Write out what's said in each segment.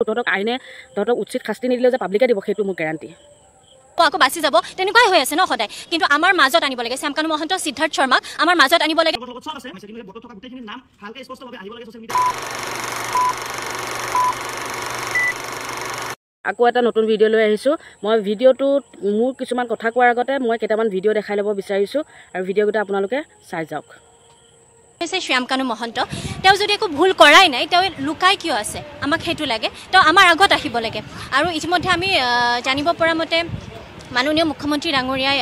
তহঁতক আইনে তহঁতক উচিত শাস্তি নিদিলে যে পাব্লিকে দিব সেইটো মোৰ গ্যাৰান্টি আকৌ বাছি যাব তেনেকুৱাই হৈ আছে ন সদায় কিন্তু আমাৰ মাজত আনিব লাগে শ্যামকানু মহন্ত সিদ্ধাৰ্থ শৰ্মা আমাৰ মাজত আনিব লাগে আকৌ এটা নতুন ভিডিঅ' লৈ আহিছোঁ মই ভিডিঅ'টোত মোৰ কিছুমান কথা কোৱাৰ আগতে মই কেইটামান ভিডিঅ' দেখাই ল'ব বিচাৰিছোঁ আৰু ভিডিঅ'কেইটা আপোনালোকে চাই যাওক শ্যামকানু মহন্ত তেওঁ যদি একো ভুল কৰাই নাই তেওঁ লুকাই কিয় আছে আমাক সেইটো লাগে তেওঁ আমাৰ আগত আহিব লাগে আৰু ইতিমধ্যে আমি জানিব পৰা মতে মাননীয় মুখ্যমন্ত্ৰী ডাঙৰীয়াই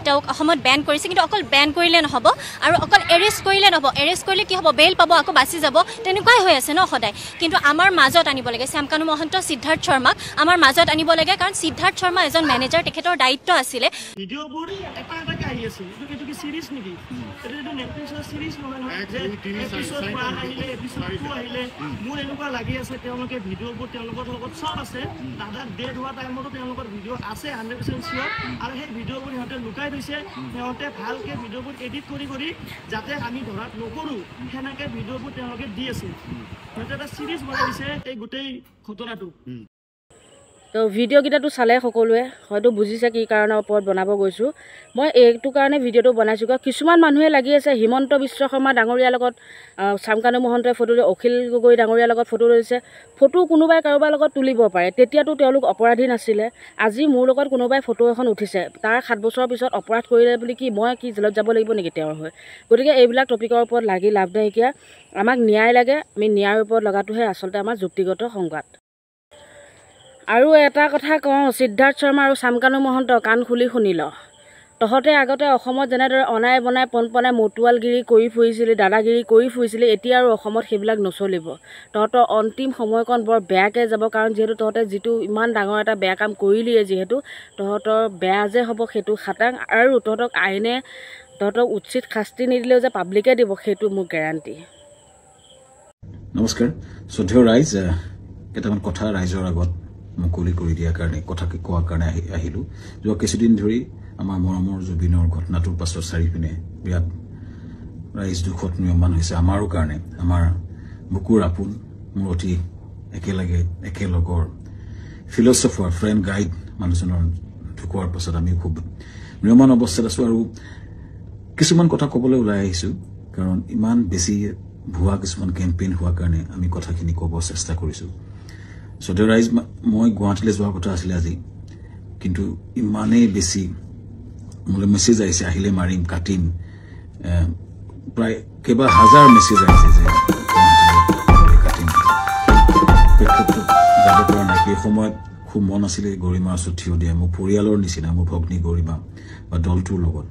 তেওঁক অসমত বেন কৰিছে কিন্তু অকল বেন কৰিলে নহ'ব আৰু অকল এৰেষ্ট কৰিলে নহ'ব এৰেষ্ট কৰিলে কি হ'ব বেইল পাব আকৌ বাছি যাব তেনেকুৱাই হৈ আছে ন সদায় কিন্তু আমাৰ মাজত আনিব লাগে শ্যামকানু মহন্ত সিদ্ধাৰ্থ শৰ্মাক আমাৰ মাজত আনিব লাগে কাৰণ সিদ্ধাৰ্থ শৰ্মা এজন মেনেজাৰ তেখেতৰ দায়িত্ব আছিলে ভিডিঅ'বোৰ এটা এটাকৈ আহি আছে এইটো কি সিৰিজ নেকি এইটো নেটফ্লিক্সৰ সিৰিজ নহয় যে এপিছ'ড 1 আহিলে এপিছ'ড 2 আহিলে মোৰ এনেকুৱা লাগি আছে তেওঁলোকে ভিডিঅ'বোৰ তেওঁলোকৰ লগত চব আছে দাদা ডেড হোৱা টাইমতো তেওঁলোকৰ ভিডিঅ' আছে 100% চিয়ৰ আৰু সেই ভিডিঅ'বোৰ সিহঁতে লুকাই থৈছে সিহঁতে ভালকৈ ভিডিঅ'বোৰ এডিট কৰি যাতে আমি ধৰাত নকৰোঁ সেনেকৈ ভিডিঅ'বোৰ তেওঁলোকে দি আছে সিহঁতে এটা সিৰিজ বনাই দিছে এই গোটেই ঘটনাটো তো ভিডিঅ'কেইটাটো চালে সকলোৱে হয়তো বুজিছে কি কাৰণৰ ওপৰত বনাব গৈছোঁ মই এইটো কাৰণে ভিডিঅ'টো বনাইছোঁ কাৰণ কিছুমান মানুহে লাগি আছে হিমন্ত বিশ্ব শৰ্মা ডাঙৰীয়াৰ লগত শ্যামকানু মহন্তই ফটো লৈ অখিল গগৈ ডাঙৰীয়াৰ লগত ফটো লৈছে ফটো কোনোবাই কাৰোবাৰ লগত তুলিব পাৰে তেতিয়াতো তেওঁলোক অপৰাধী নাছিলে আজি মোৰ লগত কোনোবাই ফটো এখন উঠিছে তাৰ 7 বছৰৰ পিছত অপৰাধ কৰিলে বুলি কি মই কি জেলত যাব লাগিব নেকি তেওঁৰ হৈ গতিকে এইবিলাক টপিকৰ ওপৰত লাগি লাভ নাইকিয়া আমাক ন্যায় লাগে আমি ন্যায়ৰ ওপৰত লগাটোহে আচলতে আমাৰ যুক্তিগত সংবাদ আৰু এটা কথা কওঁ সিদ্ধাৰ্থ শৰ্মা আৰু শ্যামকানু মহন্ত কাণ খুলি শুনি ল তহঁতে আগতে অসমত যেনেদৰে অনাই বনাই পনপনাই মতুৱালগিৰি কৰি ফুৰিছিলি দাদাগিৰি কৰি ফুৰিছিলি এতিয়া আৰু অসমত সেইবিলাক নচলিব তহঁতৰ অন্তিম সময়কণ বৰ বেয়াকৈ যাব কাৰণ যিহেতু তহঁতে যিটো ইমান ডাঙৰ এটা বেয়া কাম কৰিলিয়ে যিহেতু তহঁতৰ বেয়া যে হ'ব সেইটো খাটাং আৰু তহঁতক আইনে তহঁতক উচিত শাস্তি নিদিলেও যে পাব্লিকে দিব সেইটো মোৰ গ্যাৰান্টি নমস্কাৰ শ্ৰদ্ধেয় ৰাইজ কেইটামান কথা ৰাইজৰ আগত মুকলি কৰি দিয়াৰ কাৰণে কথা কোৱাৰ কাৰণে আহিলোঁ যোৱা কিছুদিন ধৰি আমাৰ মৰমৰ জুবিনৰ ঘটনাটোৰ পাছত চাৰিপিনে বিৰাট ৰাইজ দুখত নিয়মান হৈছে আমাৰো কাৰণে আমাৰ বুকুৰ আপোন মোৰ অতি একেলগৰ ফিলচফাৰ ফ্ৰেণ্ড গাইড মানুহজনৰ ঢুকোৱাৰ পাছত আমি খুব নিয়মান অৱস্থাত আছোঁ আৰু কিছুমান কথা ক'বলৈ ওলাই আহিছোঁ কাৰণ ইমান বেছি ভুৱা কিছুমান কেম্পেইন হোৱাৰ কাৰণে আমি কথাখিনি ক'ব চেষ্টা কৰিছোঁ শ্ৰদ্ধেয় ৰাইজ মই গুৱাহাটীলৈ যোৱাৰ কথা আছিলে আজি কিন্তু ইমানেই বেছি মোলৈ মেছেজ আহিছে আহিলে মাৰিম কাটিম প্ৰায় কেইবা হাজাৰ মেছেজ আহিছে যে কাটিম যাব পৰা নাই সেই সময়ত খুব মন আছিলে গৰিমাৰ ওচৰত থিয় দিয়া মোৰ পৰিয়ালৰ নিচিনা মোৰ ভগ্নী গৰিমা বা দলটোৰ লগত